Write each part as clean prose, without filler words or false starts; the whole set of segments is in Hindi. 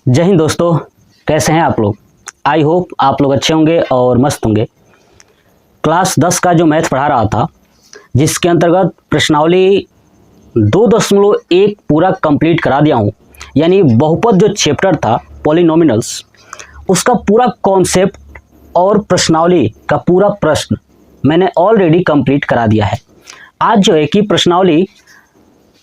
जय हिंद दोस्तों, कैसे हैं आप लोग। आई होप आप लोग अच्छे होंगे और मस्त होंगे। क्लास 10 का जो मैथ पढ़ा रहा था, जिसके अंतर्गत प्रश्नावली 2.1 पूरा कंप्लीट करा दिया हूँ। यानी बहुपद जो चैप्टर था पॉलिनोमिनल्स, उसका पूरा कॉन्सेप्ट और प्रश्नावली का पूरा प्रश्न मैंने ऑलरेडी कंप्लीट करा दिया है। आज जो है कि प्रश्नावली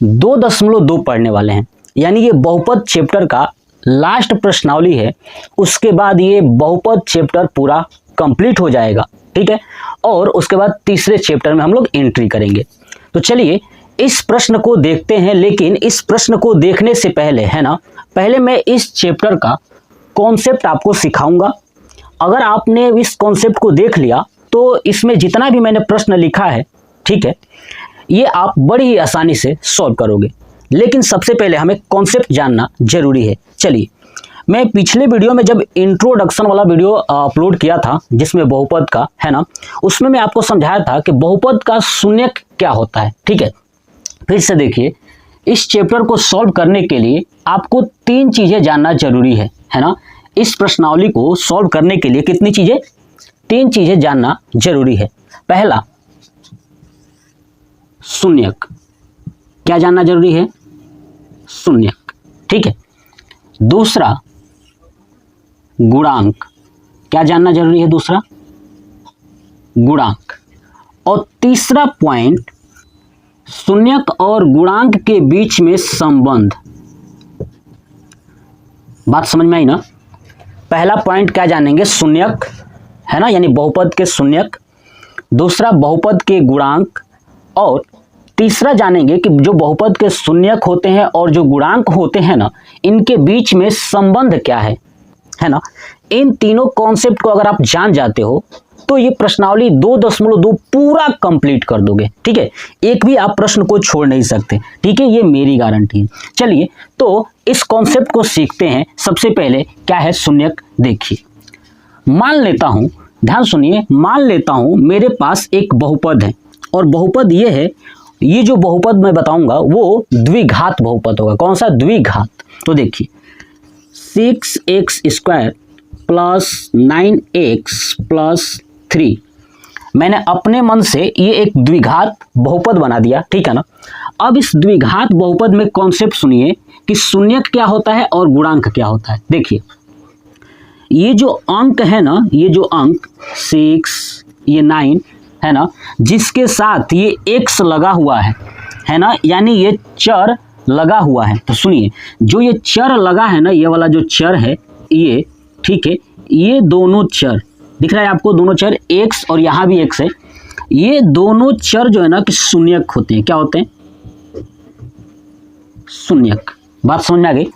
2.2 पढ़ने वाले हैं। यानी ये बहुपद चैप्टर का लास्ट प्रश्नावली है। उसके बाद ये बहुपद चैप्टर पूरा कंप्लीट हो जाएगा, ठीक है। और उसके बाद तीसरे चैप्टर में हम लोग एंट्री करेंगे। तो चलिए इस प्रश्न को देखते हैं। लेकिन इस प्रश्न को देखने से पहले है ना, पहले मैं इस चैप्टर का कॉन्सेप्ट आपको सिखाऊंगा। अगर आपने इस कॉन्सेप्ट को देख लिया तो इसमें जितना भी मैंने प्रश्न लिखा है, ठीक है, ये आप बड़ी ही आसानी से सॉल्व करोगे। लेकिन सबसे पहले हमें कॉन्सेप्ट जानना जरूरी है। चलिए, मैं पिछले वीडियो में जब इंट्रोडक्शन वाला वीडियो अपलोड किया था, जिसमें बहुपद का है ना, उसमें मैं आपको समझाया था कि बहुपद का शून्यक क्या होता है, ठीक है। फिर से देखिए, इस चैप्टर को सॉल्व करने के लिए आपको 3 चीजें जानना जरूरी है ना। इस प्रश्नावली को सॉल्व करने के लिए कितनी चीजें, 3 चीजें जानना जरूरी है। पहला, शून्यक। क्या जानना जरूरी है? शून्यक, ठीक है। दूसरा, गुणांक। क्या जानना जरूरी है? दूसरा, गुणांक। और तीसरा पॉइंट, शून्यक और गुणांक के बीच में संबंध। बात समझ में आई ना। पहला पॉइंट क्या जानेंगे? शून्यक, है ना, यानी बहुपद के शून्यक। दूसरा, बहुपद के गुणांक। और तीसरा जानेंगे कि जो बहुपद के शून्यक होते हैं और जो गुणांक होते हैं ना, इनके बीच में संबंध क्या है ना। इन तीनों कॉन्सेप्ट को अगर आप जान जाते हो तो ये प्रश्नावली 2.2 पूरा कंप्लीट कर दोगे, ठीक है। एक भी आप प्रश्न को छोड़ नहीं सकते, ठीक है, ये मेरी गारंटी है। चलिए तो इस कॉन्सेप्ट को सीखते हैं। सबसे पहले क्या है शून्यक, देखिए। मान लेता हूं, ध्यान सुनिए, मान लेता हूं मेरे पास एक बहुपद है और बहुपद ये है, ये जो बहुपद मैं बताऊंगा वो द्विघात बहुपद होगा। कौन सा? द्विघात। तो देखिए, 6x² प्लस 9x प्लस 3, मैंने अपने मन से ये एक द्विघात बहुपद बना दिया, ठीक है ना। अब इस द्विघात बहुपद में कॉन्सेप्ट सुनिए कि शून्यक क्या होता है और गुणांक क्या होता है। देखिए, ये जो अंक है ना, ये जो अंक 6, ये 9 है ना, जिसके साथ ये x लगा हुआ है ना, यानी ये चर लगा हुआ है। तो सुनिए, जो ये चर लगा है ना, ये वाला जो चर है ये, ठीक है, ये दोनों चर दिख रहा है आपको, दोनों चर x और यहाँ भी x है। ये दोनों चर जो है ना कि शून्यक होते हैं। क्या होते हैं? शून्यक। बात समझ में आ गई।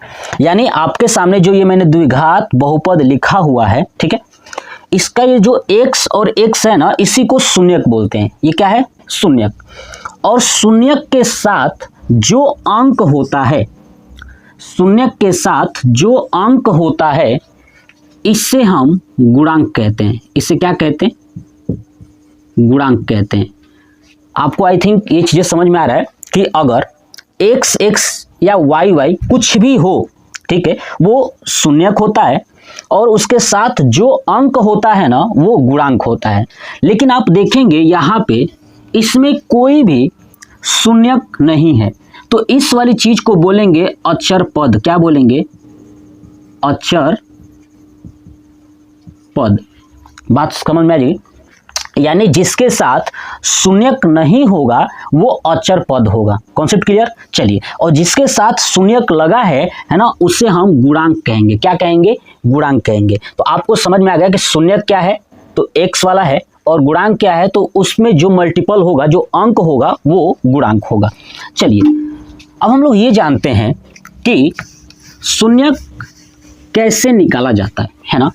यानी आपके सामने जो ये मैंने द्विघात बहुपद लिखा हुआ है, ठीक है, इसका ये जो x और x है ना, इसी को शून्यक बोलते हैं। ये क्या है? शून्यक। और शून्यक के साथ जो अंक होता है, शून्यक के साथ जो अंक होता है, इससे हम गुणांक कहते हैं। इसे क्या कहते हैं? गुणांक कहते हैं। आपको आई थिंक ये चीजें समझ में आ रहा है कि अगर x x या y y कुछ भी हो, ठीक है, वो शून्यक होता है और उसके साथ जो अंक होता है ना, वो गुणांक होता है। लेकिन आप देखेंगे यहाँ पे इसमें कोई भी शून्यक नहीं है, तो इस वाली चीज को बोलेंगे अचर पद। क्या बोलेंगे? अचर पद। बात समझ में आ जाएगी। यानी जिसके साथ शून्यक नहीं होगा वो अचर पद होगा। Concept clear? चलिए, और जिसके साथ शून्यक लगा है ना, उसे हम गुणांक कहेंगे। क्या कहेंगे? गुणांक कहेंगे। तो आपको समझ में आ गया कि शून्यक क्या है, तो x वाला है, और गुणांक क्या है, तो उसमें जो मल्टीपल होगा, जो अंक होगा, वो गुणांक होगा। चलिए, अब हम लोग ये जानते हैं कि शून्यक कैसे निकाला जाता है ना।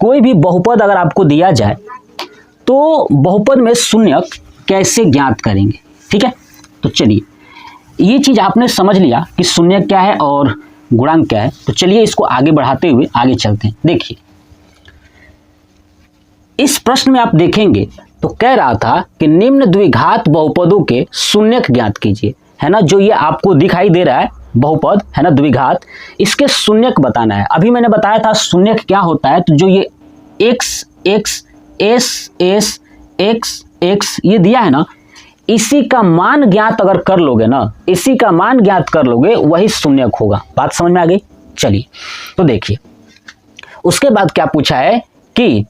कोई भी बहुपद अगर आपको दिया जाए तो बहुपद में शून्यक कैसे ज्ञात करेंगे, ठीक है। तो चलिए, ये चीज आपने समझ लिया कि शून्यक क्या है और गुणांक क्या है। तो चलिए इसको आगे बढ़ाते हुए आगे चलते हैं। देखिए, इस प्रश्न में आप देखेंगे तो कह रहा था कि निम्न द्विघात बहुपदों के शून्यक ज्ञात कीजिए। है ना, जो ये आपको दिखाई दे रहा है बहुपद है ना द्विघात, इसके शून्यक बताना है। अभी मैंने बताया था शून्यक क्या होता है, तो जो ये x x s s x x ये दिया है ना, इसी का मान ज्ञात अगर कर लोगे ना, इसी का मान ज्ञात कर लोगे, वही शून्यक होगा। बात समझ में आ गई? चलिए तो देखिए उसके बाद क्या पूछा है कि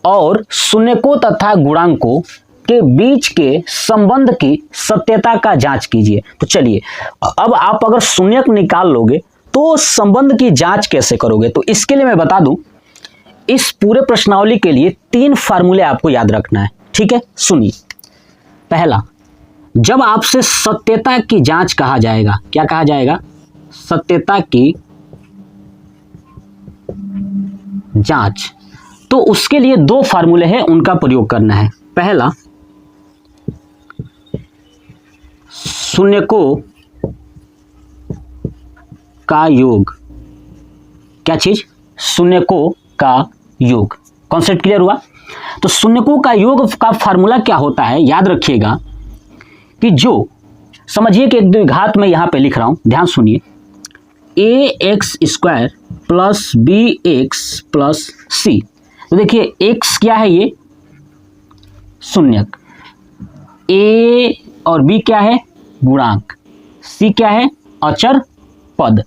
और शून्यकों तथा गुणांकों के बीच के संबंध की सत्यता का जांच कीजिए। तो चलिए अब आप अगर शून्यक निकाल लोगे तो संबंध की जांच कैसे करोगे? तो इसके लिए मैं बता दूं, इस पूरे प्रश्नावली के लिए 3 फार्मूले आपको याद रखना है। ठीक है, सुनिए। पहला, जब आपसे सत्यता की जांच कहा जाएगा, क्या कहा जाएगा? सत्यता की जांच, तो उसके लिए 2 फार्मूले हैं, उनका प्रयोग करना है। पहला, शून्यकों का योग। क्या चीज? शून्यकों का योग। कॉन्सेप्ट क्लियर हुआ? तो शून्यकों का योग का फार्मूला क्या होता है, याद रखिएगा कि जो समझिए कि एक द्विघात में यहां पे लिख रहा हूं, ध्यान सुनिए, ax² plus bx plus c। तो देखिए x क्या है? ये शून्यक, a और b क्या है? गुणांक, c क्या है? अचर पद।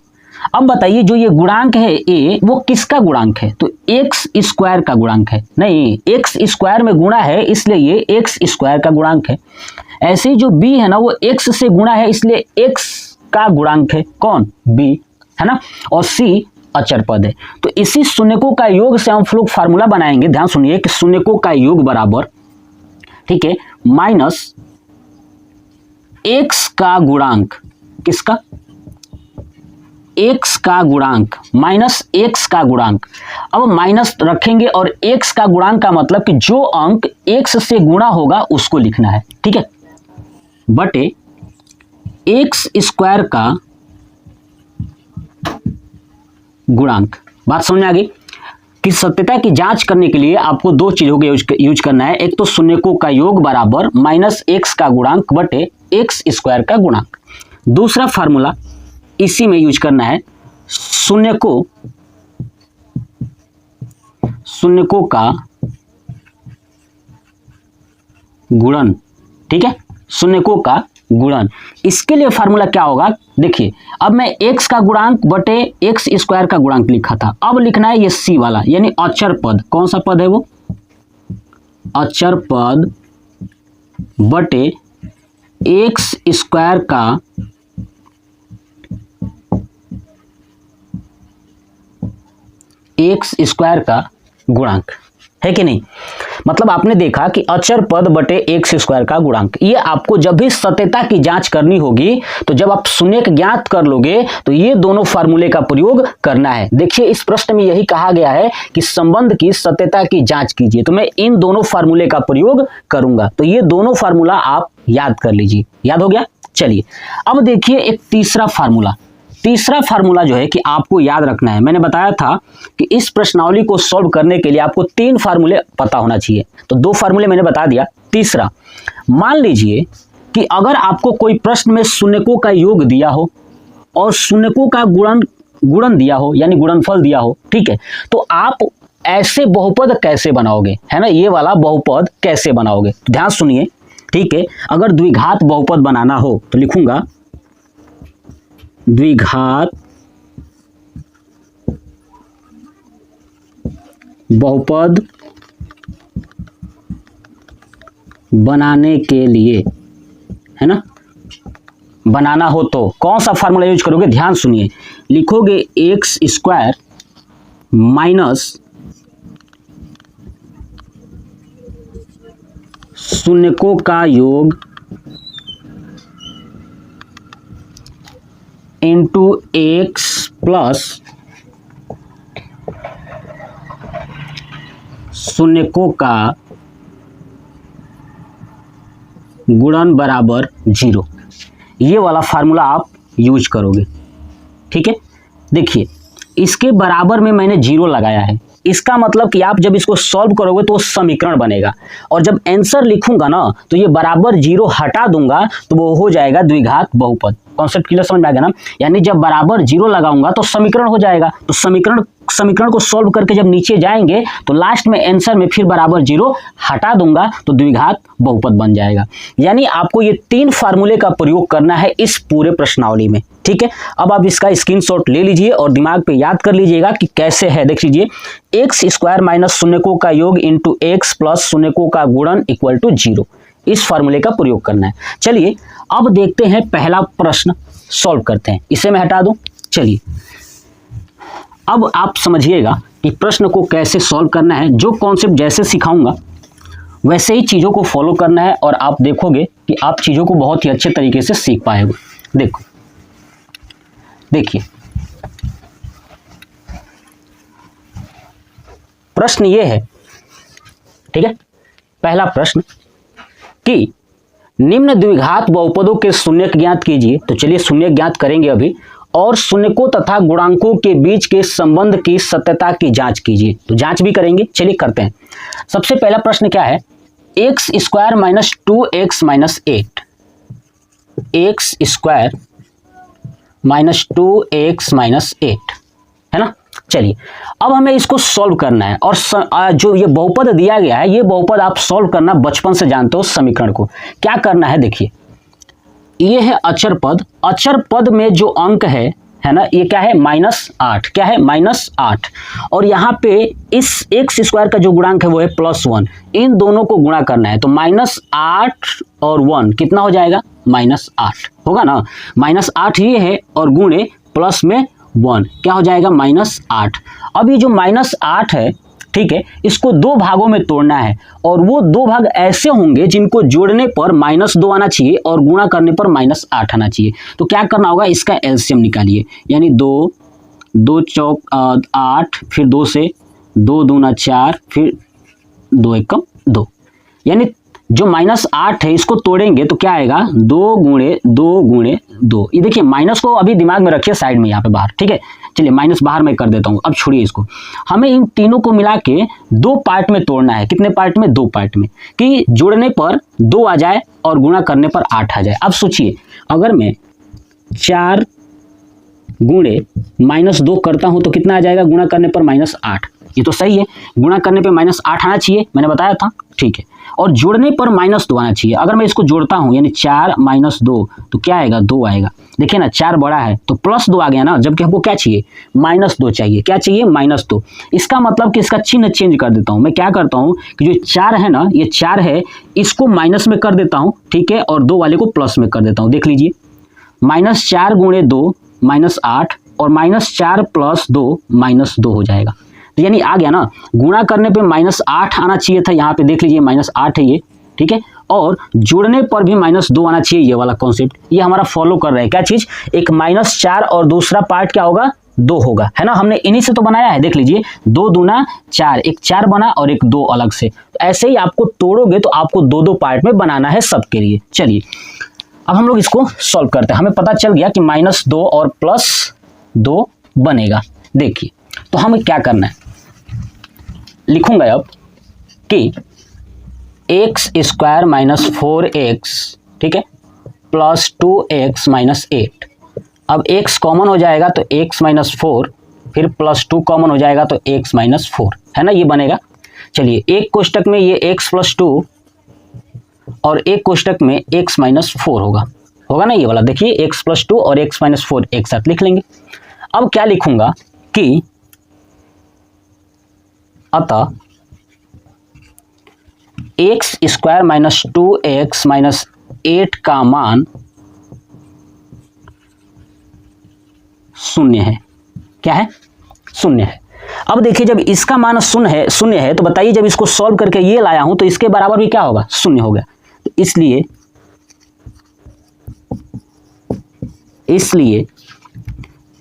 अब बताइए जो ये गुणांक है a, वो किसका गुणांक है? तो x² का गुणांक है। नहीं, x² में गुणा है इसलिए ये x² का गुणांक है। ऐसे ही जो b है ना, वो x से गुणा है इसलिए x का गुणांक है। कौन? b, है ना। और c अचर पद है। तो इसी शून्यकों का योग से हम लोग फार्मूला बनाएंगे। ध्यान सुनिए कि शून्यकों का योग बराबर, ठीक है, माइनस x का गुणांक। किसका? x का गुणांक माइनस x का गुणांक। अब माइनस रखेंगे और x का गुणांक का मतलब कि जो अंक x से गुणा होगा उसको लिखना है। ठीक है, बटे x² का गुणांक। बात समझ में आ गई? कि सत्यता की जांच करने के लिए आपको 2 चीजों का यूज करना है। एक तो शून्यकों का योग बराबर माइनस x का गुणांक बटे x² का गुणांक। दूसरा फार्मूला इसी में यूज करना है, शून्यकों का गुणन। ठीक है, शून्यकों का गुणन। इसके लिए फार्मूला क्या होगा? देखिए अब मैं x का गुणांक बटे x² का गुणांक लिखा था, अब लिखना है ये c वाला, यानी अचर पद। कौन सा पद है वो? अचर पद बटे x² का गुणांक है कि नहीं? मतलब आपने देखा कि अचर पद बटे x² का गुणांक। ये आपको जब भी सत्यता की जांच करनी होगी, तो जब आप शून्यक ज्ञात कर लोगे तो ये दोनों फार्मूले का प्रयोग करना है। देखिए इस प्रश्न में यही कहा गया है कि संबंध की सत्यता की जांच कीजिए, तो मैं इन दोनों फार्मूले का प्रयोग करूंगा। तो ये दोनों फार्मूला आप याद कर लीजिए। याद हो गया? चलिए अब देखिए एक तीसरा फार्मूला जो है कि आपको याद रखना है। मैंने बताया था कि इस प्रश्नावली को सॉल्व करने के लिए आपको 3 फार्मूले पता होना चाहिए, तो 2 फार्मूले मैंने बता दिया। तीसरा, मान लीजिए कि अगर आपको कोई प्रश्न में शून्यकों का योग दिया हो और शून्यकों का गुणन दिया हो, यानी गुणनफल दिया हो, ठीक है, तो आप ऐसे बहुपद कैसे बनाओगे, है ना, ये वाला बहुपद कैसे बनाओगे? तो ध्यान सुनिए, ठीक है। अगर द्विघात बहुपद बनाना हो तो लिखूंगा द्विघात बहुपद बनाने के लिए, है ना, बनाना हो तो कौन सा फार्मूला यूज करोगे? ध्यान सुनिए, लिखोगे x² माइनस शून्यकों का योग इंटू x प्लस शून्यकों का गुणन बराबर 0। ये वाला फार्मूला आप यूज करोगे। ठीक है, देखिए इसके बराबर में मैंने 0 लगाया है, इसका मतलब कि आप जब इसको सॉल्व करोगे तो समीकरण बनेगा, और जब आंसर लिखूंगा ना तो ये बराबर जीरो हटा दूंगा तो वो हो जाएगा द्विघात बहुपद। कॉन्सेप्ट क्लियर समझ में आ गया ना? यानी जब बराबर जीरो लगाऊंगा तो समीकरण हो जाएगा, तो समीकरण को सॉल्व करके जब नीचे जाएंगे तो लास्ट में आंसर में फिर बराबर जीरो हटा दूंगा तो द्विघात बहुपद बन जाएगा। यानी आपको ये 3 फार्मूले का प्रयोग करना है इस पूरे प्रश्नावली में, ठीक है। अब आप इसका स्क्रीनशॉट ले लीजिए और दिमाग पे याद कर लीजिएगा कि कैसे है। देख लीजिए, एक्स स्क्वायर माइनस शून्यकों का योग इंटू एक्स प्लस शून्यकों का गुणन इक्वल टू जीरो, इस फार्मूले का प्रयोग करना है। चलिए अब देखते हैं पहला प्रश्न सॉल्व करते हैं। इसे मैं हटा दूं। चलिए अब आप समझिएगा कि प्रश्न को कैसे सॉल्व करना है। जो कॉन्सेप्ट जैसे सिखाऊंगा वैसे ही चीज़ों को फॉलो करना है और आप देखोगे कि आप चीज़ों को बहुत ही अच्छे तरीके से सीख पाएंगे। देखो, देखिए प्रश्न ये है, ठीक है। पहला प्रश्न कि निम्न द्विघात बहुपदों के शून्यक ज्ञात कीजिए। तो चलिए शून्यक ज्ञात करेंगे अभी, और शून्यकों तथा गुणांकों के बीच के संबंध की सत्यता की जांच कीजिए। तो जांच भी करेंगे, चलिए करते हैं। सबसे पहला प्रश्न क्या है, x square minus 2x minus 8, x square minus 2x minus 8 है ना। चलिए अब हमें इसको सॉल्व करना है, और जो ये बहुपद दिया गया है ये बहुपद आप सॉल्व करना बचपन से जानते हो। समीकरण को क्या करना है, देखिए ये है अचर पद, अचर पद में जो अंक है ना, ये क्या है -8, क्या है -8, और यहाँ पे इस एक्स स्क्वायर का जो गुणांक है वो है +1, इन दोनों को गुणा करना है। तो -8 और 1 कितना हो जाएगा, -8 होगा ना। -8 ये है और गुणे प्लस में 1 क्या हो जाएगा, -8। अब ये जो -8 है, ठीक है, इसको 2 भागों में तोड़ना है, और वो 2 भाग ऐसे होंगे जिनको जोड़ने पर -2 आना चाहिए और गुणा करने पर -8 आना चाहिए। तो क्या करना होगा, इसका एलसीएम निकालिए, यानी 2 चौक 8, फिर 2 से 2 दूना 4, फिर 2 एकम 2, यानी जो -8 है इसको तोड़ेंगे तो क्या आएगा, 2 गुणे 2। ये देखिए माइनस को अभी दिमाग में रखिए साइड में यहाँ पे बाहर, ठीक है। चलिए माइनस बाहर में कर देता हूँ। अब छोड़िए इसको, हमें इन तीनों को मिला के 2 पार्ट में तोड़ना है। कितने पार्ट में, 2 पार्ट में, कि जोड़ने पर 2 आ जाए और गुणा करने पर 8 आ जाए। अब सोचिए अगर मैं 4 गुणे -2 करता हूँ तो कितना आ जाएगा, गुणा करने पर -8। ये तो सही है, गुणा करने पे -8 आना चाहिए, मैंने बताया था, ठीक है। और जोड़ने पर -2 आना चाहिए। अगर मैं इसको जोड़ता हूँ यानी 4 - 2 तो क्या आएगा, 2 आएगा। देखिए ना 4 बड़ा है तो +2 आ गया ना, जबकि हमको क्या चाहिए, -2 चाहिए। क्या चाहिए, -2। इसका मतलब कि इसका चिन्ह चेंज कर देता हूँ। मैं क्या करता हूँ कि जो 4 है ना, ये 4 है, इसको माइनस में कर देता हूँ, ठीक है, और 2 वाले को प्लस में कर देता हूँ। देख लीजिए, -4 गुणे 2 -8, और -4 + 2 -2 हो जाएगा। तो यानी आ गया ना, गुणा करने पे -8 आना चाहिए था, यहाँ पे देख लीजिए -8 है ये, ठीक है, और जोड़ने पर भी -2 आना चाहिए। ये वाला कॉन्सेप्ट ये हमारा फॉलो कर रहा है। क्या चीज, एक -4 और दूसरा पार्ट क्या होगा, 2 होगा, है ना। हमने इन्हीं से तो बनाया है, देख लीजिए 2 दूना 4, एक 4 बना और एक 2 अलग से। तो ऐसे ही आपको तोड़ोगे तो आपको 2 पार्ट में बनाना है सबके लिए। चलिए अब हम लोग इसको सॉल्व करते हैं। हमें पता चल गया कि -2 और +2 बनेगा। देखिए तो हमें क्या करना है, लिखूंगा अब कि एक्स स्क्वायर माइनस 4x, ठीक है, प्लस 2x माइनस 8। अब x कॉमन हो जाएगा तो x माइनस 4, फिर +2 कॉमन हो जाएगा तो x माइनस 4, है ना, ये बनेगा। चलिए एक कोष्टक में ये x + 2 और एक कोष्टक में x माइनस 4 होगा ना, ये वाला देखिए x + 2 और x माइनस 4 एक साथ लिख लेंगे। अब क्या लिखूंगा कि अतः x square minus 2x minus 8 का मान 0 है। क्या है, 0 है। अब देखिए जब इसका मान 0 है तो बताइए जब इसको सॉल्व करके ये लाया हूं तो इसके बराबर भी क्या होगा, 0 हो गया। तो इसलिए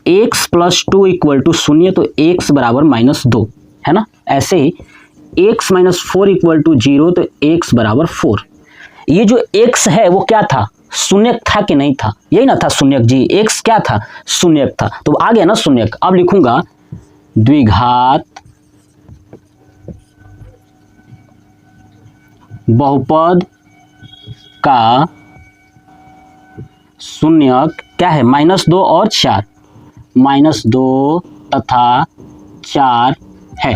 x + 2 = 0, तो x बराबर -2, है ना। ऐसे ही x - 4 = 0, तो x बराबर 4। ये जो x है वो क्या था, शून्यक था कि नहीं था, यही ना था शून्यक जी, x क्या था, शून्यक था, तो आ गया ना शून्यक। अब लिखूंगा द्विघात बहुपद का शून्यक क्या है, -2 और 4, -2 तथा 4 है।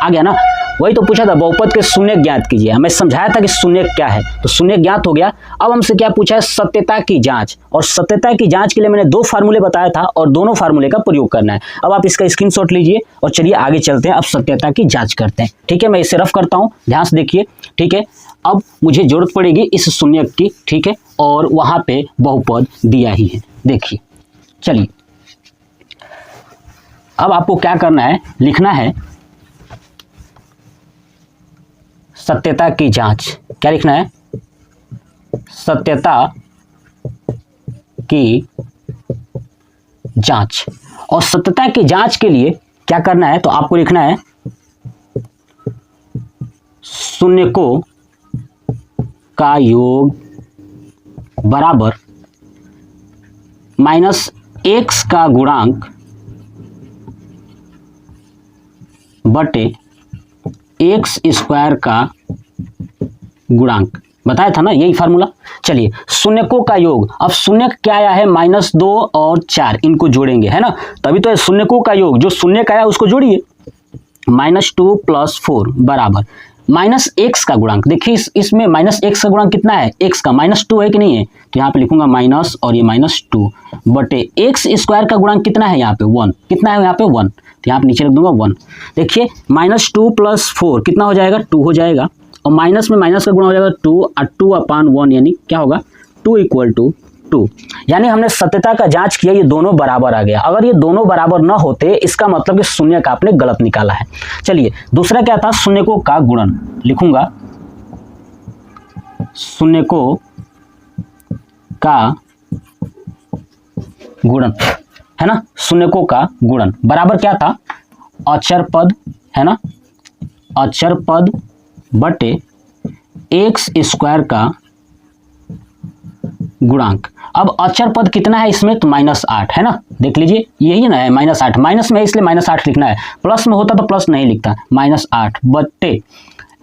आ गया ना, वही तो पूछा था, बहुपद के शून्य ज्ञात कीजिए। हमें समझाया था कि शून्य क्या है, तो शून्य ज्ञात हो गया। अब हमसे क्या पूछा है, सत्यता की जांच। और सत्यता की जांच के लिए मैंने 2 फार्मूले बताया था और दोनों फार्मूले का प्रयोग करना है। अब आप इसका स्क्रीनशॉट लीजिए और चलिए आगे चलते हैं, अब सत्यता की जांच करते हैं। ठीक है, मैं इसे रफ करता हूँ, ध्यान से देखिए। ठीक है, अब मुझे जरूरत पड़ेगी इस शून्य की। ठीक है, और वहां पे बहुपद दिया ही है, देखिए। चलिए अब आपको क्या करना है, लिखना है सत्यता की जांच। क्या लिखना है, सत्यता की जांच। और सत्यता की जांच के लिए क्या करना है, तो आपको लिखना है शून्यकों का योग बराबर -x का गुणांक बटे x स्क्वायर का गुणांक। बताया था ना, यही फार्मूला। चलिए, शून्यकों का योग, अब शून्य क्या आया है, -2 और 4, इनको जोड़ेंगे, है ना, तभी तो शून्यकों का योग, जो शून्य का आया उसको जोड़िए। -2 + 4 बराबर -x का गुणांक। देखिए इसमें -x का गुणांक कितना है, x का -2 है कि नहीं है, तो यहाँ पे लिखूंगा माइनस और ये -2 बटे x स्क्वायर का गुणांक कितना है, यहाँ पे 1, कितना है यहाँ पे 1, तो यहाँ पे नीचे रख दूंगा 1। देखिए -2 + 4 कितना हो जाएगा, 2 हो जाएगा, और माइनस में माइनस का गुणा हो जाएगा 2 और 2/1, यानी क्या होगा 2 = 2। यानी हमने सत्यता का जांच किया, ये दोनों बराबर आ गया। अगर ये दोनों बराबर न होते, इसका मतलब कि शून्य का आपने गलत निकाला है। चलिए, दूसरा क्या था, शून्यकों का गुणन। लिखूंगा शून्यकों का गुणन, है ना, शून्यकों का गुणन बराबर क्या था, अचर पद, है ना, अचर पद बटे x स्क्वायर का गुणांक। अब अचर पद कितना है इसमें, तो -8 है ना, देख लीजिए यही ना है -8, माइनस में इसलिए -8 लिखना है, प्लस में होता तो प्लस नहीं लिखता, -8 बटे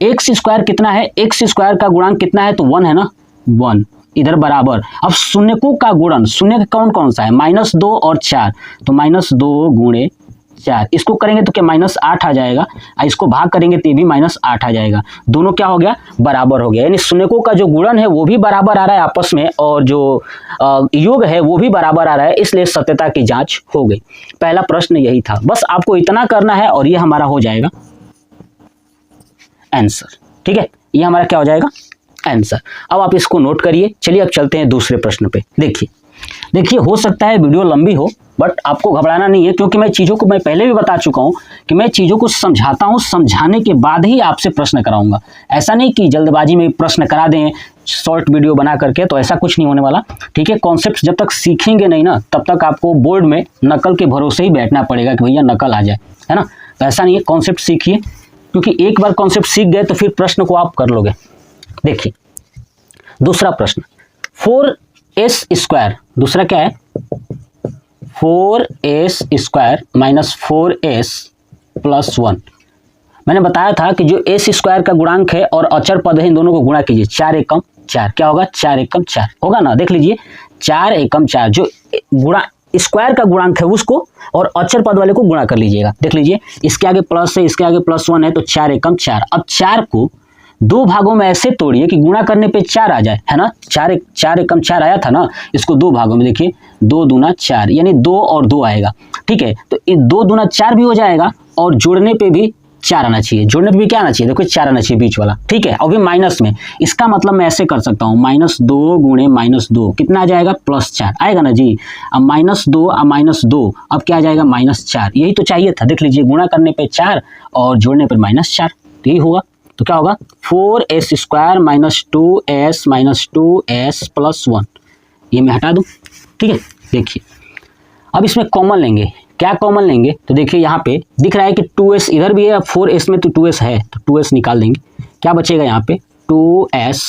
x स्क्वायर कितना है, x स्क्वायर का गुणांक कितना है, तो 1 है ना, 1 इधर बराबर। अब शून्यकों का गुणन, शून्य कौन कौन सा है, -2 और 4, तो -2 × 4, इसको करेंगे तो क्या -8 आ जाएगा, और इसको भाग करेंगे तो ये भी -8 आ जाएगा। दोनों क्या हो गया, बराबर हो गया। यानी शून्यकों का जो गुणन है वो भी बराबर आ रहा है आपस में, और जो योग है वो भी बराबर आ रहा है, इसलिए सत्यता की जांच हो गई। पहला प्रश्न यही था, बस आपको इतना करना है और ये हमारा हो जाएगा आंसर। ठीक है, ये हमारा क्या हो जाएगा, आंसर। अब आप इसको नोट करिए। चलिए अब चलते हैं दूसरे प्रश्न पे। देखिए हो सकता है वीडियो लंबी हो, बट आपको घबराना नहीं है, क्योंकि मैं चीज़ों को, मैं पहले भी बता चुका हूं कि मैं चीज़ों को समझाता हूं, समझाने के बाद ही आपसे प्रश्न कराऊंगा। ऐसा नहीं कि जल्दबाजी में प्रश्न करा दें शॉर्ट वीडियो बना करके, तो ऐसा कुछ नहीं होने वाला। ठीक है, कॉन्सेप्ट जब तक सीखेंगे नहीं ना, तब तक आपको बोर्ड में नकल के भरोसे ही बैठना पड़ेगा कि भैया नकल आ जाए, है ना। तो ऐसा नहीं है, कॉन्सेप्ट सीखिए, क्योंकि एक बार कॉन्सेप्ट सीख गए तो फिर प्रश्न को आप कर लोगे। देखिए दूसरा प्रश्न, 4s स्क्वायर, दूसरा क्या है, 4s स्क्वायर -4s + 1। मैंने बताया था कि जो s स्क्वायर का गुणांक है और अचर पद है, इन दोनों को गुणा कीजिए, 4 एकम 4, क्या होगा, 4 एकम 4 होगा ना। देख लीजिए 4 एकम 4, जो गुणा स्क्वायर का गुणांक है उसको और अचर पद वाले को गुणा कर लीजिएगा। देख लीजिए इसके आगे प्लस है, इसके आगे +1 है, तो 4 एकम 4। अब 4 को 2 भागों में ऐसे तोड़िए कि गुणा करने पे 4 आ जाए, है ना। 4 एकम 4 आया था ना, इसको 2 भागों में, देखिए 2 दूना 4, यानी 2 और 2 आएगा। ठीक है, तो 2 दूना 4 भी हो जाएगा, और जोड़ने पे भी 4 आना चाहिए, जोड़ने पे भी क्या आना चाहिए, देखो 4 आना चाहिए बीच वाला। ठीक है, और भी माइनस में, इसका मतलब मैं ऐसे कर सकता हूँ, -2 × -2 कितना आ जाएगा, +4 आएगा ना जी। अब -2 और -2, अब क्या आ जाएगा, -4। यही तो चाहिए था, देख लीजिए गुणा करने पे 4 और जोड़ने पर -4, यही होगा। तो क्या होगा, 4s स्क्वायर -2s + 1, ये मैं हटा दूं। ठीक है, देखिए अब इसमें कॉमन लेंगे, क्या कॉमन लेंगे, तो देखिए यहाँ पे दिख रहा है कि 2s इधर भी है, 4s में तो 2s है, तो 2s निकाल देंगे, क्या बचेगा यहाँ पे 2s,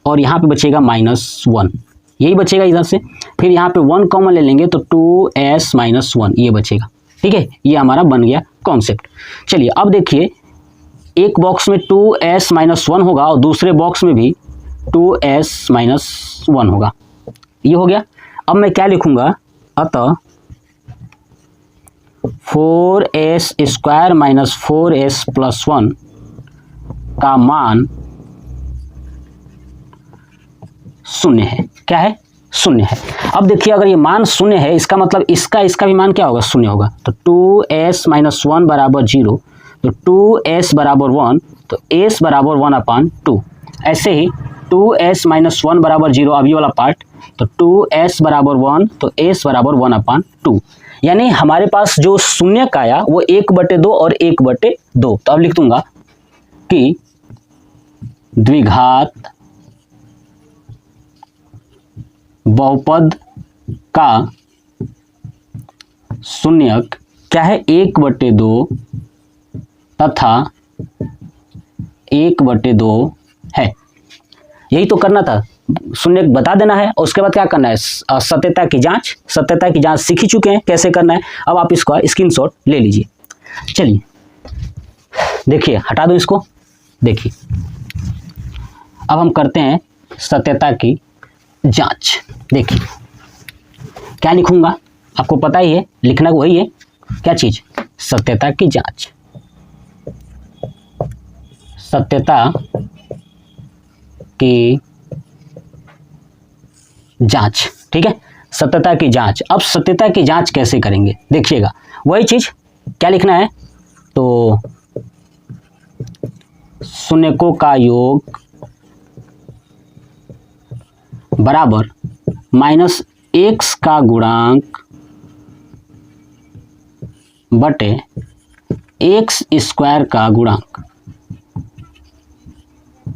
और यहाँ पे बचेगा -1, यही बचेगा इधर से। फिर यहाँ पे 1 कॉमन ले लेंगे तो 2s - 1 ये बचेगा। ठीक है, ये हमारा बन गया कॉन्सेप्ट। चलिए अब देखिए एक बॉक्स में 2s माइनस 1 होगा और दूसरे बॉक्स में भी 2s माइनस 1 होगा। ये हो गया। अब मैं क्या लिखूंगा, अतः 4s square minus 4s plus 1 का मान शून्य है। क्या है? शून्य है। अब देखिए अगर ये मान शून्य है इसका मतलब इसका भी मान क्या होगा? शून्य होगा। तो 2s माइनस 1 बराबर 0, तो 2s बराबर 1, तो s बराबर 1/2। ऐसे ही 2s माइनस 1 बराबर 0, अब ये वाला पार्ट, तो 2s बराबर 1, तो s बराबर 1/2। यानी हमारे पास जो शून्य का आया वो 1/2 और 1/2। तो अब लिख दूंगा कि द्विघात बहुपद का शून्यक क्या है? 1/2 तथा 1/2 है। यही तो करना था, शून्य बता देना है और उसके बाद क्या करना है? सत्यता की जांच। सत्यता की जांच सीख ही चुके हैं कैसे करना है। अब आप इसका स्क्रीनशॉट ले लीजिए। चलिए देखिए, हटा दो इसको। देखिए अब हम करते हैं सत्यता की जांच। देखिए क्या लिखूंगा, आपको पता ही है, लिखना वही है। क्या चीज? सत्यता की जांच। सत्यता की जांच, ठीक है, सत्यता की जांच। अब सत्यता की जांच कैसे करेंगे देखिएगा, वही चीज। क्या लिखना है? तो शून्यकों का योग बराबर माइनस x का गुणांक बटे x स्क्वायर का गुणांक।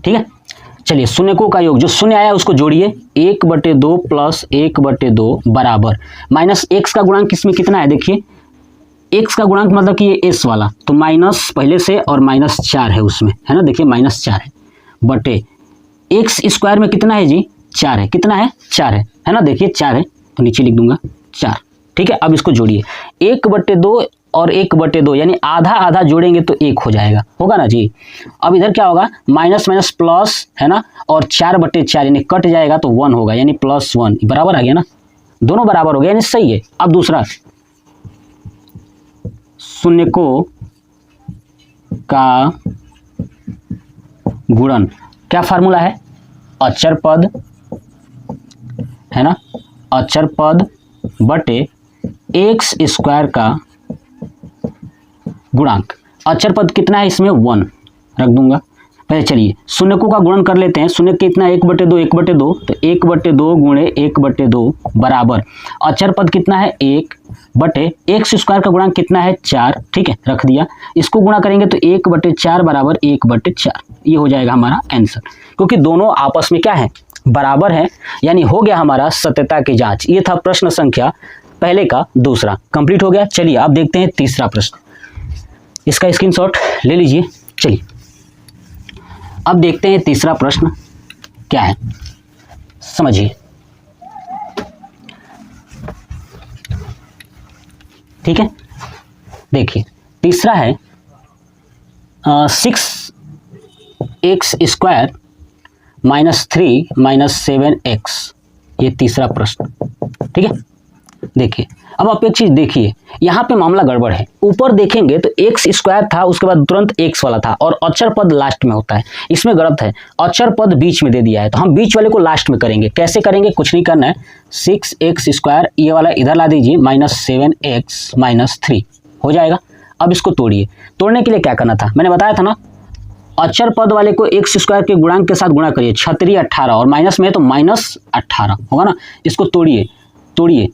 ठीक है, चलिए शून्यकों का योग, जो शून्य आया उसको जोड़िए, 1/2 प्लस 1/2 बराबर माइनस x का गुणांक इसमें कितना है? देखिए x का गुणांक मतलब कि ये s वाला, तो माइनस पहले से और -4 है उसमें, है ना। देखिए -4 है बटे x स्क्वायर में कितना है जी? 4 है। कितना है? 4 है ना। देखिए 4 है तो नीचे लिख दूंगा 4। ठीक है, अब इसको जोड़िए, 1/2 और 1/2 यानी आधा आधा जोड़ेंगे तो 1 हो जाएगा, होगा ना जी। अब इधर क्या होगा? माइनस माइनस प्लस, है ना, और 4/4 यानी कट जाएगा तो 1 होगा, यानी +1 बराबर आ गया ना, दोनों बराबर हो गया यानी सही है। अब दूसरा, शून्यकों का गुणन, क्या फार्मूला है? अचर पद, है ना, अचर पद बटे x स्क्वायर का गुणांक। अचर पद कितना है इसमें? 1 रख दूंगा। पहले चलिए शून्यकों का गुणन कर लेते हैं। शून्य कितना? 1/2, 1/2, तो 1/2 गुणे 1/2 बराबर अचर पद कितना है? 1 बटे x स्क्वायर का गुणांक कितना है? 4। ठीक है, रख दिया। इसको गुणा करेंगे तो 1/4 बराबर 1/4, ये हो जाएगा हमारा आंसर, क्योंकि दोनों आपस में क्या है? बराबर है। यानी हो गया हमारा सत्यता की जांच। ये था प्रश्न संख्या पहले का दूसरा, कंप्लीट हो गया। चलिए आप देखते हैं तीसरा प्रश्न, इसका स्क्रीनशॉट ले लीजिए। चलिए अब देखते हैं तीसरा प्रश्न क्या है, समझिए। ठीक है, देखिए तीसरा है 6x स्क्वायर -3 -7x, ये तीसरा प्रश्न। ठीक है, देखिए अब आप एक चीज देखिए, यहाँ पे मामला गड़बड़ है। ऊपर देखेंगे तो x स्क्वायर था, उसके बाद तुरंत x वाला था, और अचर पद लास्ट में होता है। इसमें गलत है, अचर पद बीच में दे दिया है, तो हम बीच वाले को लास्ट में करेंगे। कैसे करेंगे? कुछ नहीं करना है, 6x स्क्वायर ये वाला इधर ला दीजिए, -7x -3 हो जाएगा। अब इसको तोड़िए। तोड़ने के लिए क्या करना था? मैंने बताया था ना, अचर पद वाले को x स्क्वायर के गुणांक के साथ गुणा करिए, 6 18, और माइनस में है तो -18 होगा ना। इसको तोड़िए, तोड़िए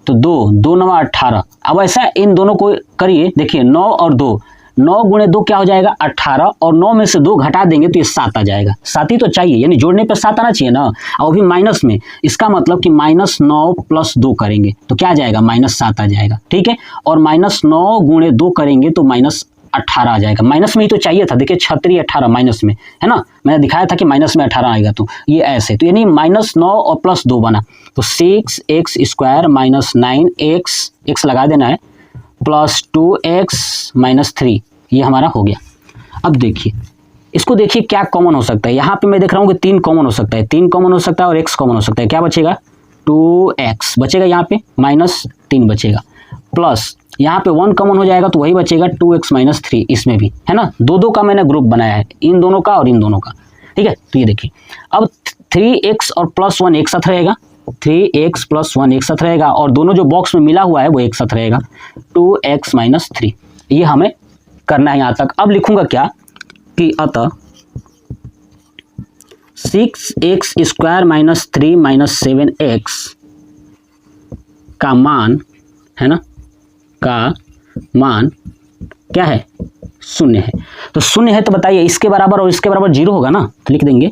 तो 2 9 18। अब ऐसा इन दोनों को करिए, देखिए 9 और 2, 9 गुणे 2 क्या हो जाएगा? 18, और 9 में से 2 घटा देंगे तो ये 7 आ जाएगा। 7 ही तो चाहिए, यानी जोड़ने पर 7 आना चाहिए ना, और भी माइनस में। इसका मतलब कि -9 + 2 करेंगे तो क्या आ जाएगा? -7 आ जाएगा। ठीक है, और -9 गुणे 2 करेंगे तो -18 आ जाएगा। माइनस में ही तो चाहिए था, देखिए 6 18 माइनस में, है ना। मैंने दिखाया था कि माइनस में 18 आएगा, तो ये ऐसे, तो यानी -9 और +2 बना, तो 6x स्क्वायर -9x, x लगा देना है, +2x -3, ये हमारा हो गया। अब देखिए इसको, देखिए क्या कॉमन हो सकता है। यहाँ पे मैं देख रहा हूँ कि 3 कॉमन हो सकता है, 3 कॉमन हो सकता है और x कॉमन हो सकता है। क्या बचेगा, 2x बचेगा यहाँ पे, -3 बचेगा, प्लस यहाँ पे 1 कॉमन हो जाएगा तो वही बचेगा 2x - 3, इसमें भी है ना। दो का मैंने ग्रुप बनाया है, इन दोनों का और इन दोनों का, ठीक है। तो ये देखिए अब 3x और +1 एक साथ रहेगा, 3x + 1 एक साथ रहेगा और दोनों जो बॉक्स में मिला हुआ है वो एक साथ रहेगा, 2x - 3। ये हमें करना है यहाँ तक। अब लिखूंगा क्या कि अतः 6x² - 3 - 7x का मान है ना, का मान क्या है, 0 है। तो 0 है तो बताइए इसके बराबर और इसके बराबर 0 होगा ना, तो लिख देंगे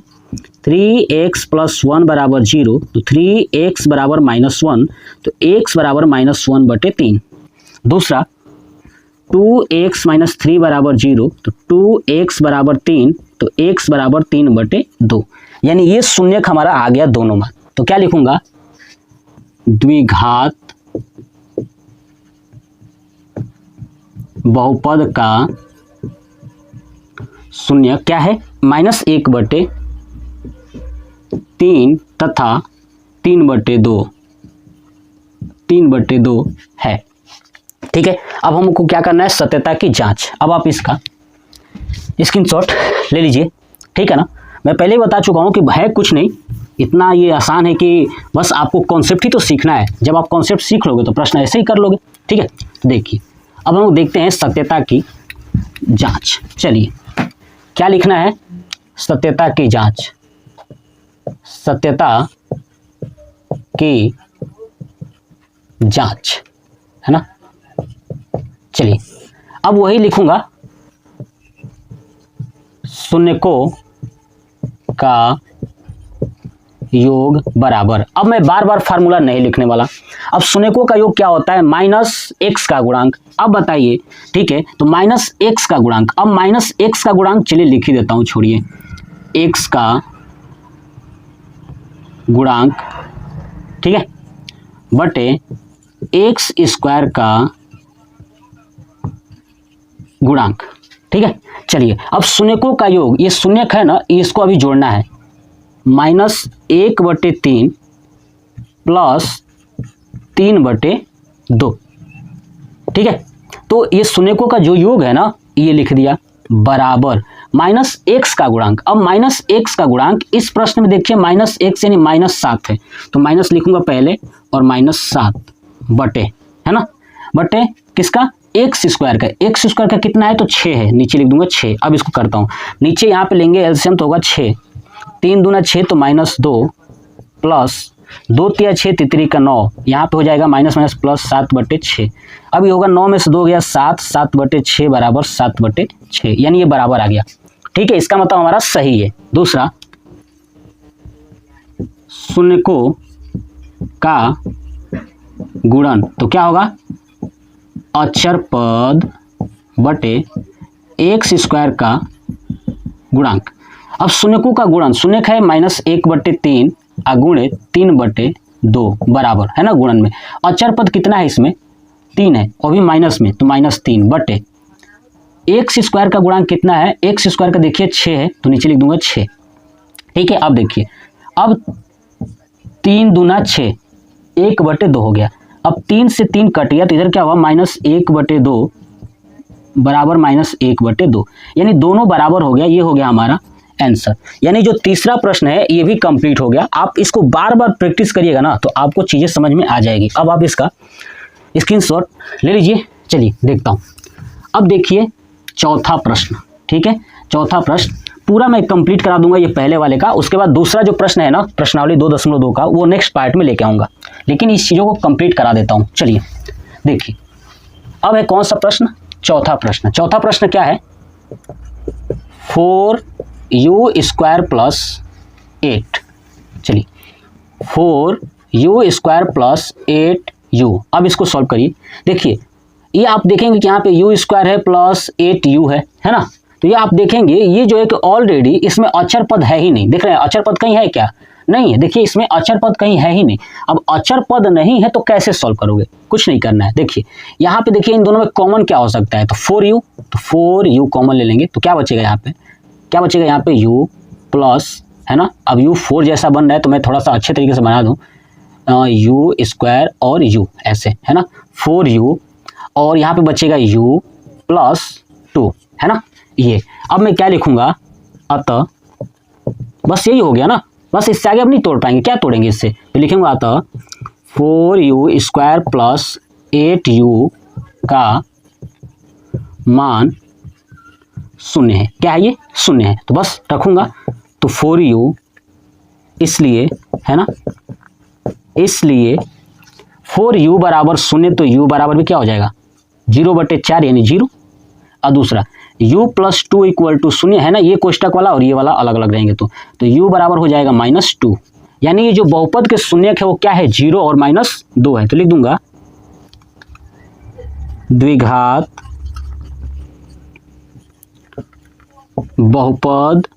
3x + 1 = 0, तो 3x = -1, तो x = -1/3। दूसरा 2x - 3 = 0, तो 2x = 3, तो x = 3/2। यानी ये शून्यक हमारा आ गया दोनों में। तो क्या लिखूंगा, द्विघात बहुपद का शून्य क्या है, -1/3 तथा 3/2 है, ठीक है। अब हमको क्या करना है, सत्यता की जांच। अब आप इसका स्क्रीनशॉट ले लीजिए, ठीक है ना। मैं पहले ही बता चुका हूं कि है कुछ नहीं, इतना ये आसान है कि बस आपको कॉन्सेप्ट ही तो सीखना है। जब आप कॉन्सेप्ट सीख लोगे तो प्रश्न ऐसे ही कर लोगे, ठीक है। देखिए अब हम देखते हैं सत्यता की जांच। चलिए क्या लिखना है, सत्यता की जांच, सत्यता की जांच, है ना। चलिए अब वही लिखूंगा, शून्यकों का योग बराबर। अब मैं बार बार फार्मूला नहीं लिखने वाला। अब शून्यकों का योग क्या होता है, -x का गुणांक। अब बताइए, ठीक है, तो -x का गुणांक। अब -x का गुणांक चलिए लिख ही देता हूं, छोड़िए, x का गुणांक, ठीक है, बटे x² का गुणांक, ठीक है। चलिए अब शून्यकों का योग, ये शून्यक है ना, इसको अभी जोड़ना है, -1/3 + 3/2, ठीक है। तो ये शून्यकों का जो योग है ना, ये लिख दिया, बराबर -x का गुणांक। अब -x का गुणांक इस प्रश्न में देखिए -x यानी -7 है, तो माइनस लिखूंगा पहले और -7 बटे, है ना, बटे किसका, x² का। x² का कितना है, तो 6 है, नीचे लिख दूंगा 6। अब इसको करता हूँ, नीचे यहाँ पे लेंगे एलसीएम तो होगा 6, 3 दूना 6 तो -2 प्लस 2 तिया 6 तितरी का 9, यहाँ पे हो जाएगा -+7/6। अब ये होगा 9 में से 2 गया 7, 7/6 बराबर 7/6, यानी ये बराबर आ गया, ठीक है। इसका मतलब हमारा सही है। दूसरा, शून्यकों का गुणन, तो क्या होगा, अचर पद बटे x² का गुणांक। अब शून्यकों का गुणन, शून्यक है -1/3 गुणित 3/2 बराबर, है ना, गुणन में अचर पद कितना है, इसमें 3 है, और भी माइनस में, तो -3 बटे x² का गुणांक कितना है, x² का देखिए 6 है, तो नीचे लिख दूंगा 6, ठीक है। अब देखिए, अब 3 दूना 6, 1/2 हो गया। अब 3 से 3 कट गया तो इधर क्या हुआ, -1/2 बराबर -1/2, यानी दोनों बराबर हो गया। ये हो गया हमारा आंसर। यानी जो तीसरा प्रश्न है ये भी कंप्लीट हो गया। आप इसको बार बार प्रैक्टिस करिएगा ना, तो आपको चीजें समझ में आ जाएगी। अब आप इसका स्क्रीनशॉट ले लीजिए। चलिए देखता हूं। अब देखिए चौथा प्रश्न, ठीक है, चौथा प्रश्न पूरा मैं कंप्लीट करा दूंगा ये पहले वाले का। उसके बाद दूसरा जो प्रश्न है ना, प्रश्नावली 2.2 का, वो नेक्स्ट पार्ट में लेके आऊंगा, लेकिन इस चीजों को कंप्लीट करा देता हूं। चलिए देखिए, अब है कौन सा प्रश्न, चौथा प्रश्न। चौथा प्रश्न क्या है, 4u² + 8। चलिए 4u² + 8u। अब इसको सॉल्व करिए। देखिए ये आप देखेंगे कि यहाँ पे u² है प्लस 8u है ना। तो ये आप देखेंगे ये जो है कि ऑलरेडी इसमें अचर पद है ही नहीं। देख रहे हैं अचर पद कहीं है क्या, नहीं है। देखिए इसमें अचर पद कहीं है ही नहीं। अब अचर पद नहीं है तो कैसे सॉल्व करोगे, कुछ नहीं करना है। देखिए यहाँ पे देखिए इन दोनों में कॉमन क्या हो सकता है, तो 4u, तो 4u कॉमन ले लेंगे तो क्या बचेगा यहाँ पे, क्या बचेगा यहाँ पे u प्लस, है ना। अब u 4 जैसा बन रहा है तो मैं थोड़ा सा अच्छे तरीके से बना दूँ, u स्क्वायर और u ऐसे, है ना, 4u और यहाँ पे बचेगा u प्लस 2, है ना। ये अब मैं क्या लिखूंगा, अतः बस यही हो गया ना, बस इससे आगे अब नहीं तोड़ पाएंगे, क्या तोड़ेंगे इससे, तो लिखेंगे अतः 4u स्क्वायर प्लस 8u का मान शून्य है। क्या है ये, शून्य है, तो बस रखूंगा। तो 4u इसलिए, है ना, इसलिए 4u बराबर शून्य, तो u बराबर भी क्या हो जाएगा 0/4 यानी 0। और दूसरा u प्लस 2 इक्वल टू शून्य, है ना, ये कोष्टक वाला और ये वाला अलग अलग रहेंगे, तो u बराबर हो जाएगा -2, यानी ये जो बहुपद के शून्यक है वो क्या है 0 और -2 है। तो लिख दूंगा द्विघात बहुपद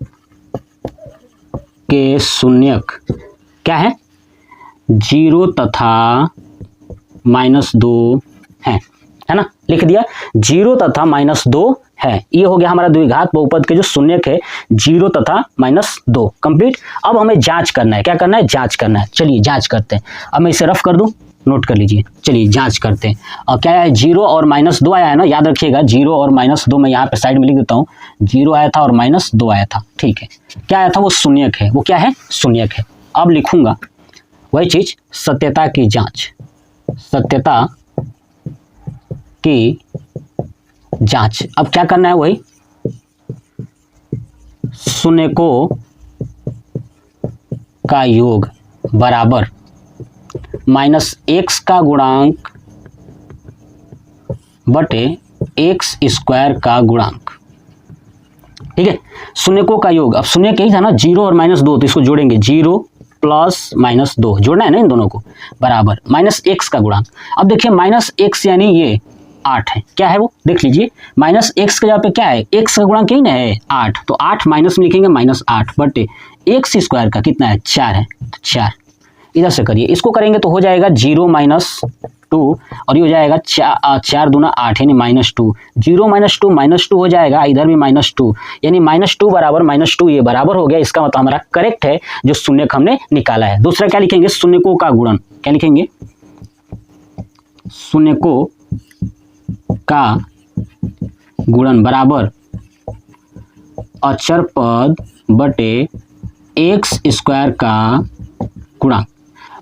के शून्यक क्या है 0 तथा -2 है ना, लिख दिया 0 तथा -2 है। ये हो गया हमारा द्विघात बहुपद के जो शून्यक है 0 तथा -2 कंप्लीट। अब हमें जांच करना है, क्या करना है, जांच करना है। चलिए जांच करते हैं। अब मैं इसे रफ कर दूं, नोट कर लीजिए। चलिए जांच करते हैं। और क्या है 0 और -2 आया है ना, याद रखिएगा 0 और -2 मैं यहाँ पे साइड में लिख देता हूँ। 0 आया था और -2 आया था, ठीक है। क्या आया था, वो शून्यक है, वो क्या है शून्यक है। अब लिखूंगा वही चीज, सत्यता की जांच, सत्यता की जांच। अब क्या करना है, वही शून्यकों का योग बराबर -x का गुणांक बटे x स्क्वायर का गुणांक, ठीक है। शून्यकों का योग, अब शून्य यही था ना 0 और -2, तो इसको जोड़ेंगे 0 प्लस -2 जोड़ना है ना इन दोनों को, बराबर -x का गुणांक। अब देखिए -x यानी ये 8 है, क्या है वो देख लीजिए, -x के जगह पे क्या है, x का गुणांक यही ना है 8, तो 8 माइनस में लिखेंगे -8 बटे x स्क्वायर का कितना है 4 है, तो 4 इधर से करिए, इसको करेंगे तो हो जाएगा 0 - 2 और ये हो जाएगा 4 दूना 8 यानी -2, 0 - 2 -2 हो जाएगा, इधर भी -2 यानी -2 बराबर -2, ये बराबर हो गया। इसका मतलब हमारा करेक्ट है जो शून्यक हमने निकाला है। दूसरा क्या लिखेंगे, शून्यकों का गुणन, क्या लिखेंगे, शून्यकों का गुणन बराबर अचर पद बटे x स्क्वायर का गुणांक।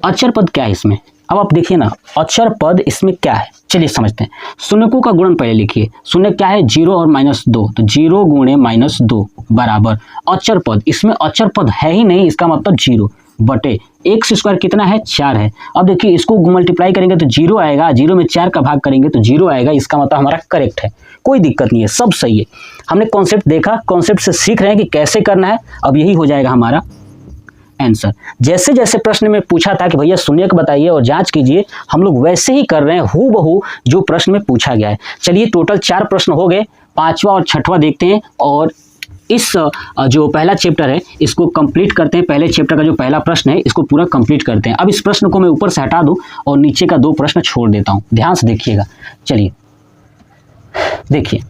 अचर पद क्या है इसमें, अब आप देखिए ना अचर पद इसमें क्या है, चलिए समझते हैं। शून्यकों का गुणन पहले लिखिए, शून्य क्या है 0 और -2, तो 0 गुणे -2 बराबर अचर पद, इसमें अचर पद है ही नहीं, इसका मतलब 0 बटे x स्क्वायर कितना है 4 है। अब देखिए इसको मल्टीप्लाई करेंगे तो 0 आएगा, 0 में 4 का भाग करेंगे तो 0 आएगा, इसका मतलब हमारा करेक्ट है, कोई दिक्कत नहीं है, सब सही है। हमने कॉन्सेप्ट देखा, कॉन्सेप्ट से सीख रहे हैं कि कैसे करना है, अब यही हो जाएगा हमारा आंसर। जैसे जैसे प्रश्न में पूछा था कि भैया शून्यक बताइए और जांच कीजिए, हम लोग वैसे ही कर रहे हैं हूबहू जो प्रश्न में पूछा गया है। चलिए टोटल 4 प्रश्न हो गए, 5वां और 6वां देखते हैं और इस जो पहला चैप्टर है इसको कंप्लीट करते हैं। पहले चैप्टर का जो पहला प्रश्न है इसको पूरा कंप्लीट करते हैं। अब इस प्रश्न को मैं ऊपर से हटा दूं और नीचे का 2 प्रश्न छोड़ देता हूं, ध्यान से देखिएगा। चलिए देखिए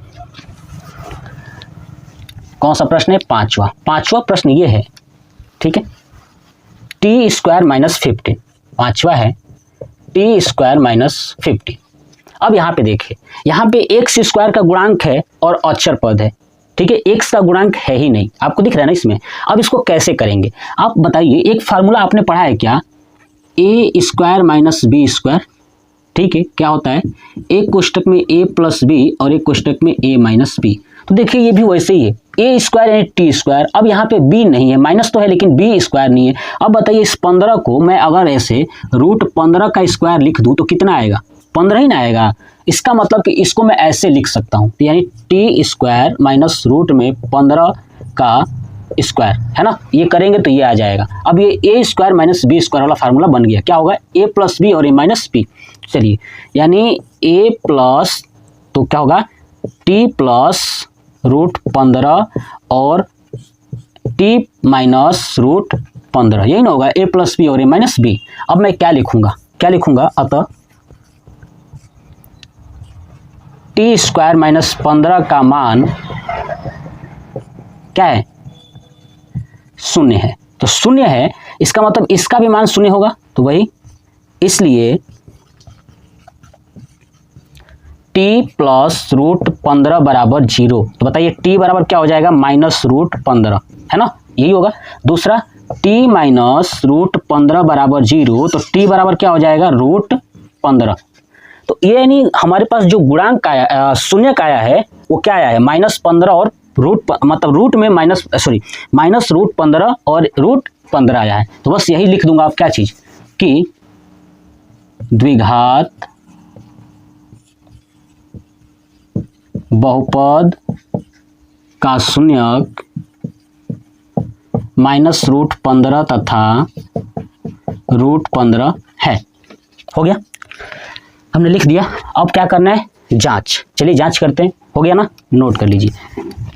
कौन सा प्रश्न है, 5वां प्रश्न ये है, ठीक है, t स्क्वायर -15, 5वां है t स्क्वायर -15। अब यहाँ पे देखिए, यहाँ पे x स्क्वायर का गुणांक है और अचर पद है, ठीक है, x का गुणांक है ही नहीं, आपको दिख रहा है ना इसमें। अब इसको कैसे करेंगे आप बताइए, एक फार्मूला आपने पढ़ा है क्या, a स्क्वायर -b स्क्वायर, ठीक है, क्या होता है, एक कोष्टक में a + b और एक कोष्टक में a - b। तो देखिए ये भी वैसे ही है, a स्क्वायर यानी t स्क्वायर। अब यहाँ पे b नहीं है, माइनस तो है लेकिन b स्क्वायर नहीं है। अब बताइए इस 15 को मैं अगर ऐसे √15 का स्क्वायर लिख दूं तो कितना आएगा, 15 ही ना आएगा। इसका मतलब कि इसको मैं ऐसे लिख सकता हूँ, यानी t स्क्वायर माइनस √15 का स्क्वायर, है ना, ये करेंगे तो ये आ जाएगा। अब ये a स्क्वायर -b स्क्वायर वाला फार्मूला बन गया, क्या होगा a + b और a - b। चलिए यानी a प्लस तो क्या होगा t + √15 और t - 15, यही ना होगा a प्लस बी और a माइनस बी। अब मैं क्या लिखूंगा, अतः टी स्क्वायर माइनस 15 का मान क्या है, शून्य है। तो शून्य है, इसका मतलब इसका भी मान शून्य होगा, तो वही इसलिए t प्लस रूट 15 बराबर 0। तो बताइए t बराबर क्या हो जाएगा, माइनस रूट 15, है ना, यही होगा। दूसरा t माइनस रूट 15 बराबर 0, तो t बराबर क्या हो जाएगा, रूट 15। तो ये यानी हमारे पास जो गुणांक आया, शून्य का आया है, वो क्या आया है, माइनस 15 और मतलब रूट में माइनस रूट 15 और रूट 15 आया है। तो बस यही लिख दूंगा आप, क्या चीज कि द्विघात बहुपद का शून्यक माइनस रूट 15 तथा रूट 15 है। हो गया, हमने लिख दिया। अब क्या करना है, जांच। चलिए जांच करते हैं, हो गया ना, नोट कर लीजिए।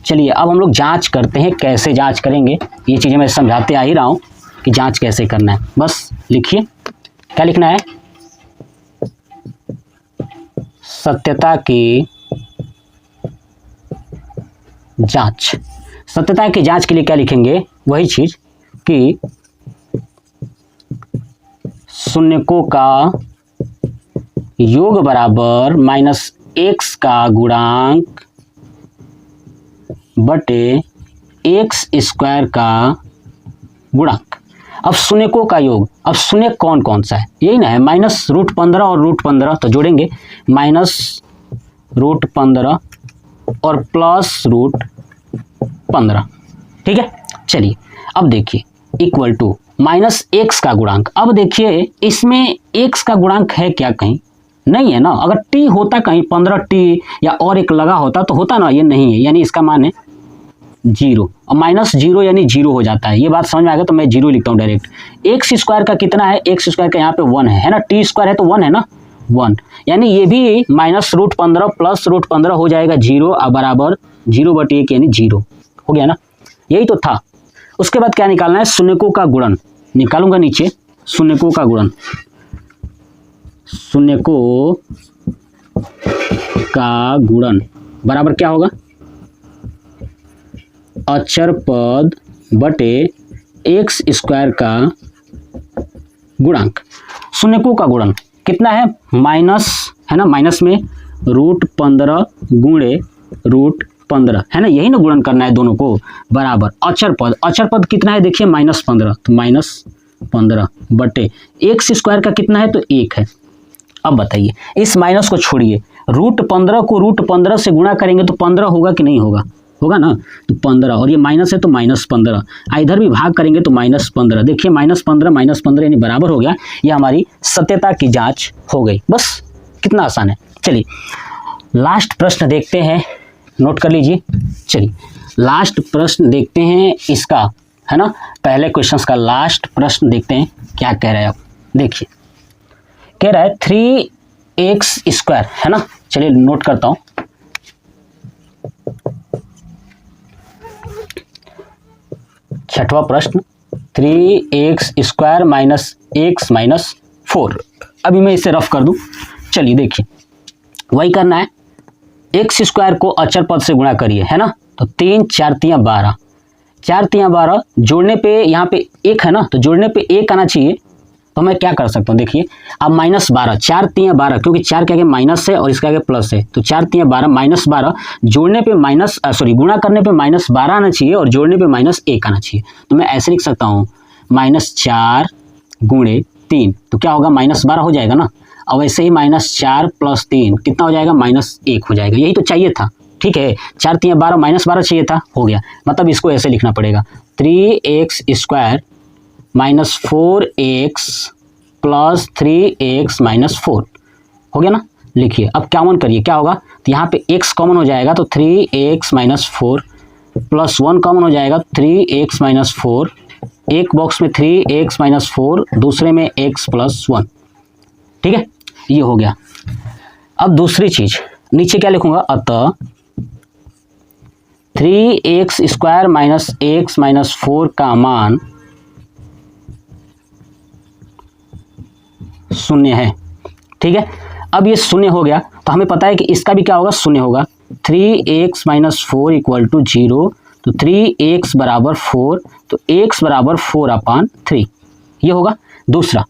चलिए अब हम लोग जांच करते हैं, कैसे जांच करेंगे, ये चीज़ें मैं समझाते आ ही रहा हूँ कि जांच कैसे करना है। बस लिखिए, क्या लिखना है, सत्यता की जांच। सत्यता की जांच के लिए क्या लिखेंगे, वही चीज कि शून्यकों का योग बराबर माइनस एक्स का गुणांक बटे एक्स स्क्वायर का गुणांक। अब शून्यकों का योग, अब शून्य कौन कौन सा है, यही ना है, माइनस रूट 15 और रूट 15, तो जोड़ेंगे माइनस रूट 15 और प्लस रूट 15, ठीक है। चलिए अब देखिए, इक्वल टू माइनस एक्स का गुणांक। अब देखिए इसमें एक्स का गुणांक है क्या, कहीं नहीं है ना। अगर टी होता कहीं 15t या और एक लगा होता तो होता ना, ये नहीं है, यानी इसका मान है 0 और माइनस 0 यानी 0 हो जाता है। ये बात समझ में आएगा तो मैं 0 लिखता हूँ डायरेक्ट। एक्स स्क्वायर का कितना है, एक्स स्क्वायर का यहाँ पे 1 है ना, टी स्क्वायर है तो 1 है ना, 1, यानी ये भी माइनस रूट 15 प्लस रूट 15 हो जाएगा 0 बराबर 0/1 यानी 0 हो गया ना, यही तो था। उसके बाद क्या निकालना है, शून्यकों का गुणन निकालूंगा नीचे, शून्यकों का गुणन, शून्यकों का गुणन बराबर क्या होगा, अचर पद बटे एक्स स्क्वायर का गुणांक। शून्यकों का गुणन कितना है, माइनस है ना, माइनस में रूट 15 गुणे रूट 15 है ना, यही ना गुणन करना है दोनों को, बराबर अचर पद कितना है देखिए, माइनस 15, तो माइनस 15 बटे एक्स स्क्वायर का कितना है, तो 1 है। अब बताइए, इस माइनस को छोड़िए, रूट 15 को रूट 15 से गुणा करेंगे तो 15 होगा कि नहीं होगा, होगा ना, तो 15, और ये माइनस है तो माइनस 15, इधर भी भाग करेंगे तो माइनस 15, देखिए माइनस 15 यानी बराबर हो गया। ये हमारी सत्यता की जांच हो गई, बस कितना आसान है। चलिए लास्ट प्रश्न देखते हैं, नोट कर लीजिए। चलिए लास्ट प्रश्न देखते हैं इसका, है ना, पहले क्वेश्चन का लास्ट प्रश्न देखते हैं क्या कह रहा है। आप देखिए, कह रहा है 3x स्क्वायर, है ना, चलिए नोट करता हूं, छठवां प्रश्न, 3x square minus x minus 4। अभी मैं इसे रफ कर दूं, चलिए देखिए, वही करना है, एक्स स्क्वायर को अचर पद से गुणा करिए, है ना, तो 3 4 3 12, 4 3 12, जोड़ने पे यहाँ पे 1 है ना, तो जोड़ने पे 1 आना चाहिए। तो मैं क्या कर सकता हूँ, देखिए अब माइनस 12, 4 3 12, क्योंकि 4 के आगे माइनस है और इसके आगे प्लस है, तो 4 3 12 माइनस 12, जोड़ने पे माइनस गुणा करने पे माइनस 12 आना चाहिए और जोड़ने पे माइनस 1 आना चाहिए। तो मैं ऐसे लिख सकता हूँ, माइनस 4 गुणे 3, तो क्या होगा, माइनस 12 हो जाएगा ना। अब ऐसे ही माइनस 4 प्लस 3 कितना हो जाएगा, माइनस 1 हो जाएगा, यही तो चाहिए था, ठीक है। 4 3 12 माइनस 12 चाहिए था, हो गया, मतलब इसको ऐसे लिखना पड़ेगा, 3x square minus 4x plus 3x minus 4 हो गया ना। लिखिए अब क्या कॉमन करिए, क्या होगा, तो यहाँ पे x कॉमन हो जाएगा, तो 3x माइनस 4 प्लस 1 कॉमन हो जाएगा, 3x माइनस 4, एक बॉक्स में 3x माइनस 4, दूसरे में x प्लस 1, ठीक है, ये हो गया। अब दूसरी चीज नीचे क्या लिखूंगा, अतः 3x square minus x minus 4 का मान शून्य है। ठीक है, अब ये शून्य हो गया तो हमें पता है कि इसका भी क्या होगा, शून्य होगा। 3x - 4 = 0, तो 3x बराबर 4, तो x बराबर 4/3 ये होगा। दूसरा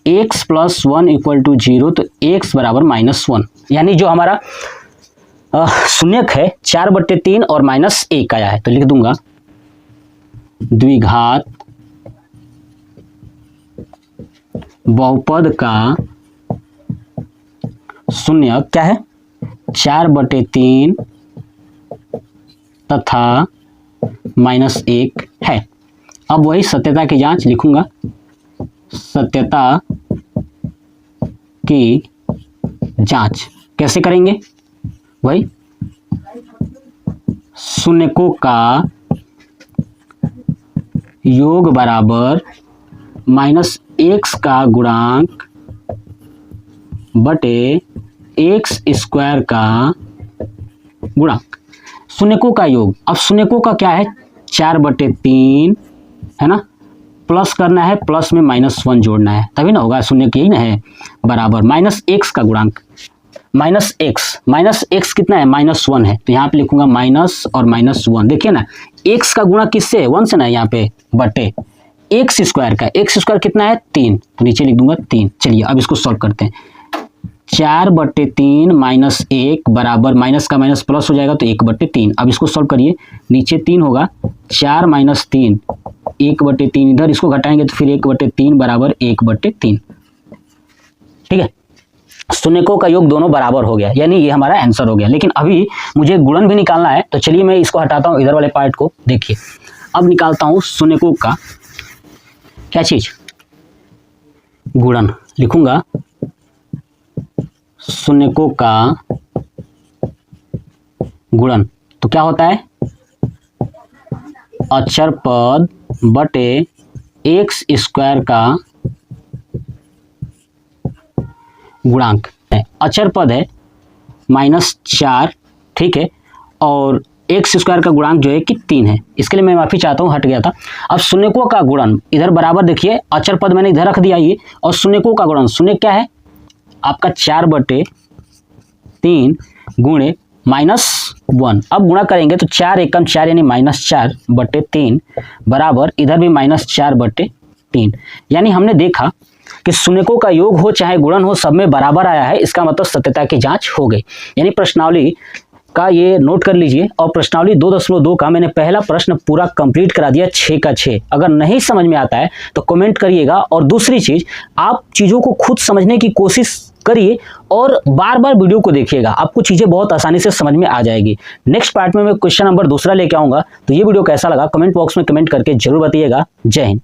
x + 1 = 0, तो x बराबर -1, यानी जो हमारा शून्यक है 4/3 और -1 आया है, तो लिख दूंगा द्विघात बहुपद का शून्यक क्या है, 4/3 तथा -1 है। अब वही सत्यता की जांच लिखूंगा, सत्यता की जांच कैसे करेंगे, वही शून्यकों का योग बराबर -x का गुणांक बटे x² का गुणांक। शून्यकों का योग, अब शून्यकों का क्या है, 4/3 है ना, प्लस करना है, प्लस में -1 जोड़ना है, तभी ना होगा शून्य की, यही ना है, बराबर -x का गुणांक, -x कितना है, -1 है, तो यहाँ पे लिखूंगा माइनस और -1। देखिए ना, x का गुणा किससे है, 1 से ना, यहाँ पे बटे x² का, x² कितना है, 3, तो नीचे लिख दूंगा 3। चलिए अब इसको सॉल्व करते हैं। 4/3 -1 बराबर माइनस का माइनस प्लस हो जाएगा, तो 1/3। अब इसको सॉल्व करिए, नीचे 3 होगा, 4 - 3 1/3, इधर इसको घटाएंगे तो फिर 1/3 बराबर 1/3। ठीक है, शून्यकों का योग दोनों बराबर हो गया, यानी ये हमारा आंसर हो गया। लेकिन अभी मुझे गुणन भी निकालना है, तो चलिए मैं इसको हटाता हूँ, इधर वाले पार्ट को। देखिए अब निकालता हूँ शून्यकों का क्या चीज, गुणन। लिखूंगा शून्यकों का गुणन, तो क्या होता है, अचर पद बटे x² का गुणांक है। अचर पद है -4, ठीक है, और x² का गुणांक जो है कि 3 है। इसके लिए मैं माफी चाहता हूँ, हट गया था। अब शून्यकों का गुणन इधर बराबर, देखिए अचर पद मैंने इधर रख दिया ये, और शून्यकों का गुणन, शून्य क्या है आपका 4/3 गुणे -1। अब गुणा करेंगे तो 4 एकम 4 यानी -4/3 बराबर, इधर भी -4/3। यानी हमने देखा कि शून्यकों का योग हो चाहे गुणन हो, सब में बराबर आया है। इसका मतलब सत्यता की जांच हो गई। यानी प्रश्नावली का ये नोट कर लीजिए, और प्रश्नावली 2.2 का मैंने पहला प्रश्न पूरा कंप्लीट करा दिया, 6 का 6। अगर नहीं समझ में आता है तो कमेंट करिएगा। और दूसरी चीज, आप चीज़ों को खुद समझने की कोशिश करिए और बार बार वीडियो को देखिएगा, आपको चीज़ें बहुत आसानी से समझ में आ जाएगी। नेक्स्ट पार्ट में मैं क्वेश्चन नंबर 2 लेके आऊँगा। तो ये वीडियो कैसा लगा कमेंट बॉक्स में कमेंट करके जरूर बताइएगा। जय हिंद।